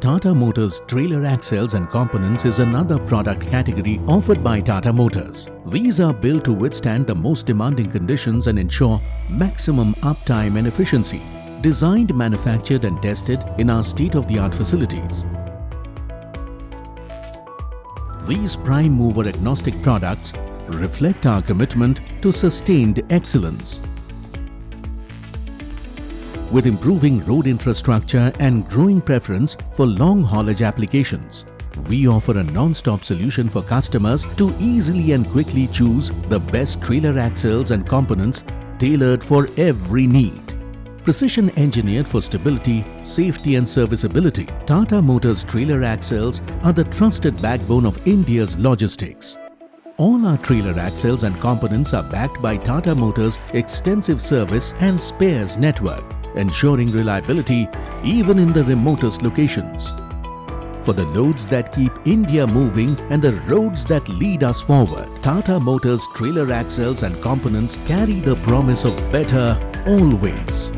Tata Motors trailer axles and components is another product category offered by Tata Motors. These are built to withstand the most demanding conditions and ensure maximum uptime and efficiency. Designed, manufactured and tested in our state-of-the-art facilities. These prime mover agnostic products reflect our commitment to sustained excellence. With improving road infrastructure and growing preference for long haulage applications, we offer a non-stop solution for customers to easily and quickly choose the best trailer axles and components tailored for every need. Precision engineered for stability, safety and serviceability, Tata Motors trailer axles are the trusted backbone of India's logistics. All our trailer axles and components are backed by Tata Motors' extensive service and spares network, ensuring reliability even in the remotest locations. For the loads that keep India moving and the roads that lead us forward, Tata Motors trailer axles and components carry the promise of better always.